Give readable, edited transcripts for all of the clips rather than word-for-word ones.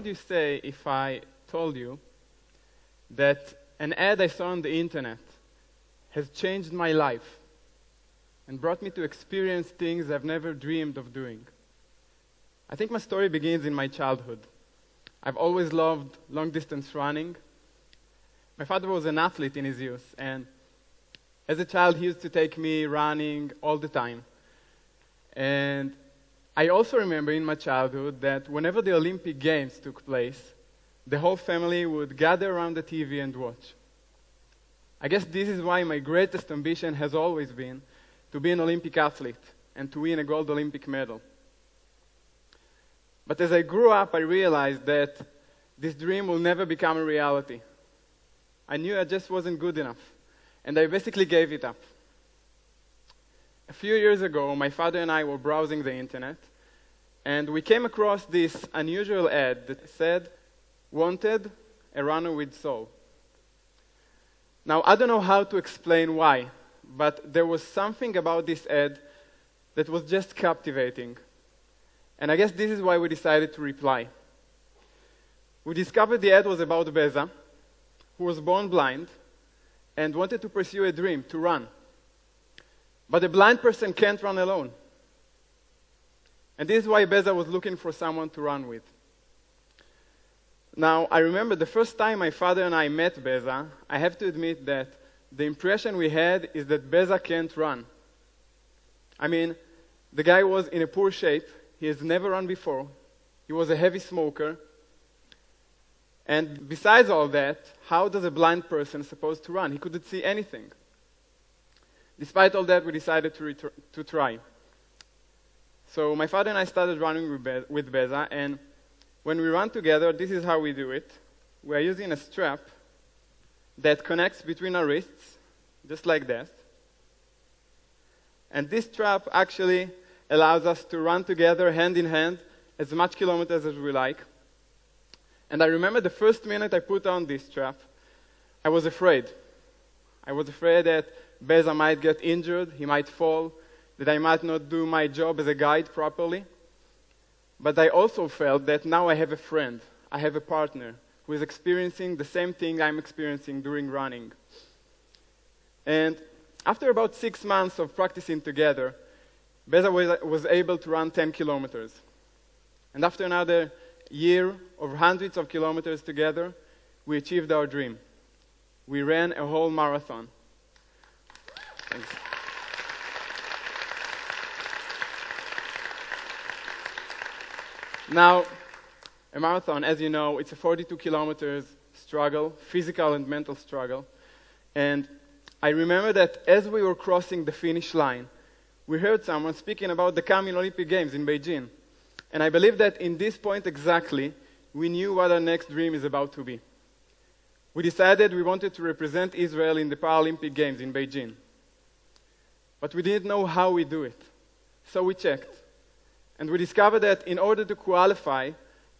would you say if I told you that an ad I saw on the internet has changed my life and brought me to experience things I've never dreamed of doing? I think my story begins in my childhood. I've always loved long-distance running. My father was an athlete in his youth, and as a child, he used to take me running all the time. And I also remember in my childhood that whenever the Olympic Games took place, the whole family would gather around the TV and watch. I guess this is why my greatest ambition has always been to be an Olympic athlete and to win a gold Olympic medal. But as I grew up, I realized that this dream will never become a reality. I knew I just wasn't good enough, and I basically gave it up. A few years ago, my father and I were browsing the internet, and we came across this unusual ad that said, "Wanted, a runner with soul." Now, I don't know how to explain why, but there was something about this ad that was just captivating. And I guess this is why we decided to reply. We discovered the ad was about Beza, who was born blind and wanted to pursue a dream, to run. But a blind person can't run alone. And this is why Beza was looking for someone to run with. Now, I remember the first time my father and I met Beza, I have to admit that the impression we had is that Beza can't run. I mean, the guy was in a poor shape. He has never run before. He was a heavy smoker. And besides all that, how does a blind person supposed to run? He couldn't see anything. Despite all that, we decided to try. So my father and I started running with Beza, and when we run together, this is how we do it. We are using a strap that connects between our wrists, just like that. And this strap actually allows us to run together hand in hand as much kilometers as we like. And I remember the first minute I put on this strap, I was afraid. I was afraid that Beza might get injured, he might fall, that I might not do my job as a guide properly. But I also felt that now I have a friend, I have a partner who is experiencing the same thing I'm experiencing during running. And after about 6 months of practicing together, Beza was able to run 10 kilometers. And after another year of hundreds of kilometers together, we achieved our dream. We ran a whole marathon. Thanks. Now, a marathon, as you know, it's a 42 kilometers struggle, physical and mental struggle. And I remember that as we were crossing the finish line, we heard someone speaking about the coming Olympic Games in Beijing. And I believe that in this point exactly, we knew what our next dream is about to be. We decided we wanted to represent Israel in the Paralympic Games in Beijing. But we didn't know how we do it. So we checked. And we discovered that in order to qualify,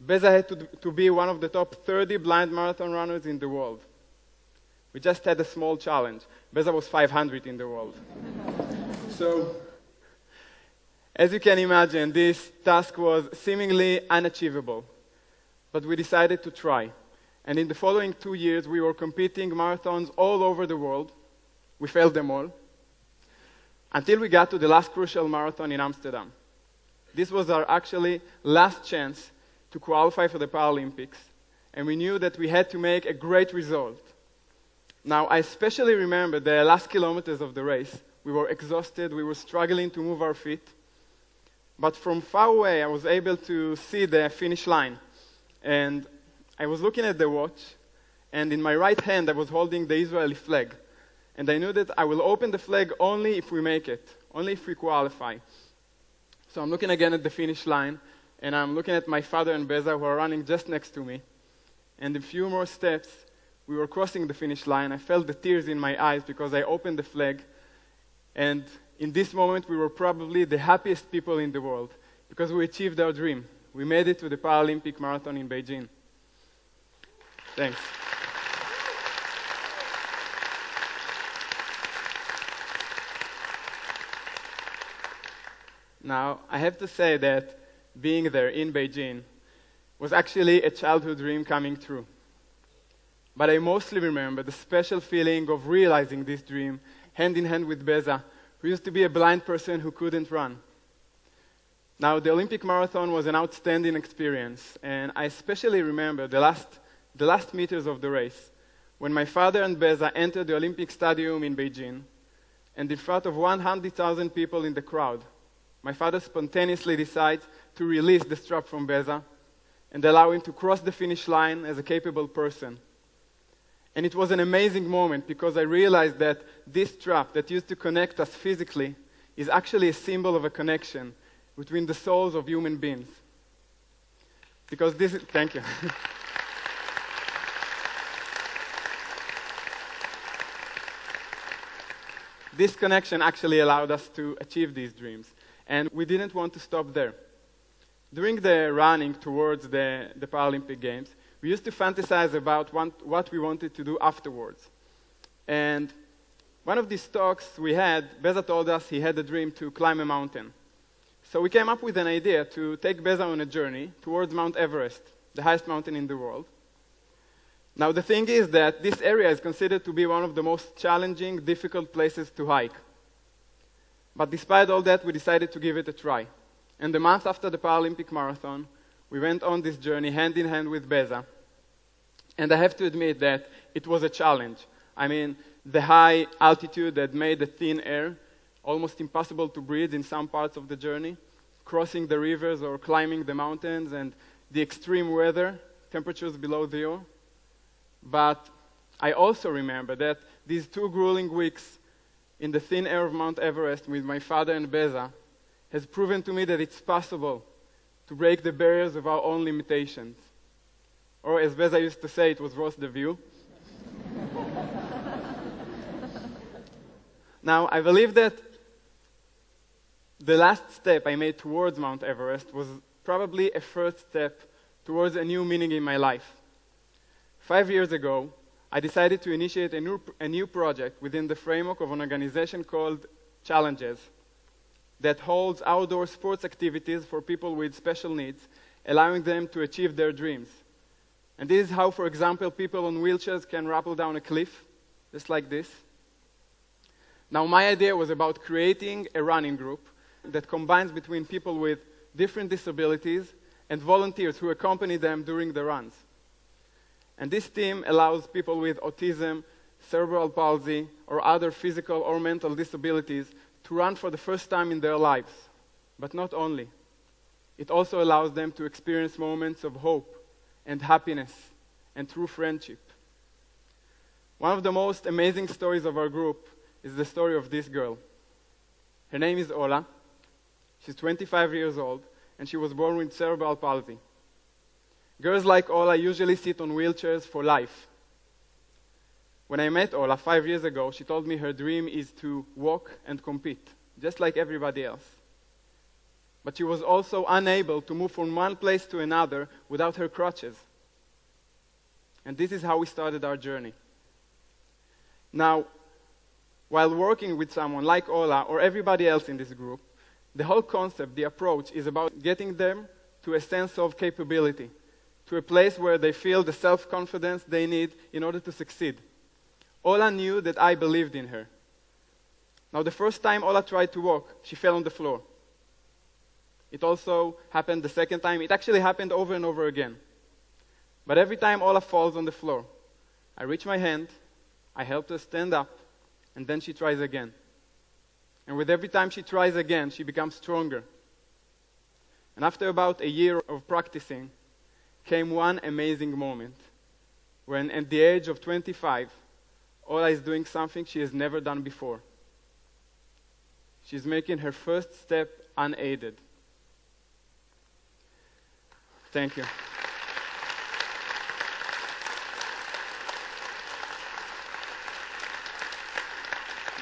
Beza had to be one of the top 30 blind marathon runners in the world. We just had a small challenge. Beza was 500 in the world. So, as you can imagine, this task was seemingly unachievable. But we decided to try. And in the following 2 years, we were competing marathons all over the world. We failed them all. Until we got to the last crucial marathon in Amsterdam. This was our actually last chance to qualify for the Paralympics. And we knew that we had to make a great result. Now, I especially remember the last kilometers of the race. We were exhausted. We were struggling to move our feet. But from far away, I was able to see the finish line. And I was looking at the watch, and in my right hand, I was holding the Israeli flag. And I knew that I will open the flag only if we make it, only if we qualify. So I'm looking again at the finish line, and I'm looking at my father and Beza, who are running just next to me. And a few more steps, we were crossing the finish line. I felt the tears in my eyes because I opened the flag. And in this moment, we were probably the happiest people in the world because we achieved our dream. We made it to the Paralympic Marathon in Beijing. Thanks. Now, I have to say that being there in Beijing was actually a childhood dream coming true. But I mostly remember the special feeling of realizing this dream hand in hand with Beza, who used to be a blind person who couldn't run. Now, the Olympic marathon was an outstanding experience, and I especially remember the last meters of the race, when my father and Beza entered the Olympic Stadium in Beijing, and in front of 100,000 people in the crowd, my father spontaneously decided to release the strap from Beza and allow him to cross the finish line as a capable person. And it was an amazing moment because I realized that this strap that used to connect us physically is actually a symbol of a connection between the souls of human beings. Because this is, thank you. This connection actually allowed us to achieve these dreams, and we didn't want to stop there. During the running towards the Paralympic Games, we used to fantasize about what we wanted to do afterwards. And one of these talks we had, Beza told us he had a dream to climb a mountain. So we came up with an idea to take Beza on a journey towards Mount Everest, the highest mountain in the world. Now the thing is that this area is considered to be one of the most challenging, difficult places to hike. But despite all that, we decided to give it a try. And the month after the Paralympic Marathon, we went on this journey hand in hand with Beza. And I have to admit that it was a challenge. I mean, the high altitude that made the thin air almost impossible to breathe in some parts of the journey, crossing the rivers or climbing the mountains, and the extreme weather, temperatures below zero. But I also remember that these 2 grueling weeks in the thin air of Mount Everest with my father and Beza has proven to me that it's possible to break the barriers of our own limitations. Or as Beza used to say, it was roast the view. Now, I believe that the last step I made towards Mount Everest was probably a first step towards a new meaning in my life. 5 years ago, I decided to initiate a new project within the framework of an organization called Challenges that holds outdoor sports activities for people with special needs, allowing them to achieve their dreams. And this is how, for example, people on wheelchairs can rappel down a cliff, just like this. Now, my idea was about creating a running group that combines between people with different disabilities and volunteers who accompany them during the runs. And this team allows people with autism, cerebral palsy, or other physical or mental disabilities to run for the first time in their lives. But not only. It also allows them to experience moments of hope and happiness and true friendship. One of the most amazing stories of our group is the story of this girl. Her name is Ola. She's 25 years old, and she was born with cerebral palsy. Girls like Ola usually sit on wheelchairs for life. When I met Ola 5 years ago, she told me her dream is to walk and compete, just like everybody else. But she was also unable to move from one place to another without her crutches. And this is how we started our journey. Now, while working with someone like Ola or everybody else in this group, the whole concept, the approach, is about getting them to a sense of capability, to a place where they feel the self-confidence they need in order to succeed. Ola knew that I believed in her. Now, the first time Ola tried to walk, she fell on the floor. It also happened the second time. It actually happened over and over again. But every time Ola falls on the floor, I reach my hand, I help her stand up, and then she tries again. And with every time she tries again, she becomes stronger. And after about a year of practicing, came one amazing moment when, at the age of 25, Ola is doing something she has never done before. She's making her first step unaided. Thank you.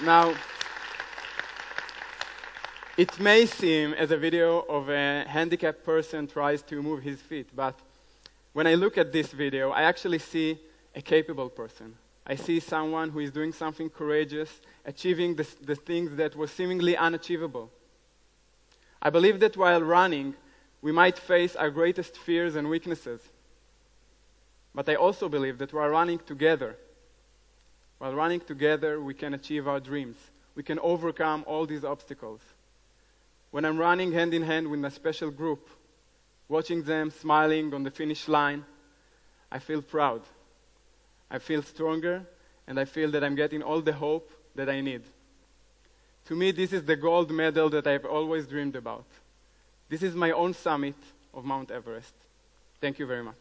Now, it may seem as a video of a handicapped person tries to move his feet, but when I look at this video, I actually see a capable person. I see someone who is doing something courageous, achieving the things that were seemingly unachievable. I believe that while running, We might face our greatest fears and weaknesses. But I also believe that we are running together. While running together, we can achieve our dreams. We can overcome all these obstacles. When I'm running hand in hand with my special group, watching them smiling on the finish line, I feel proud. I feel stronger, and I feel that I'm getting all the hope that I need. To me, this is the gold medal that I've always dreamed about. This is my own summit of Mount Everest. Thank you very much.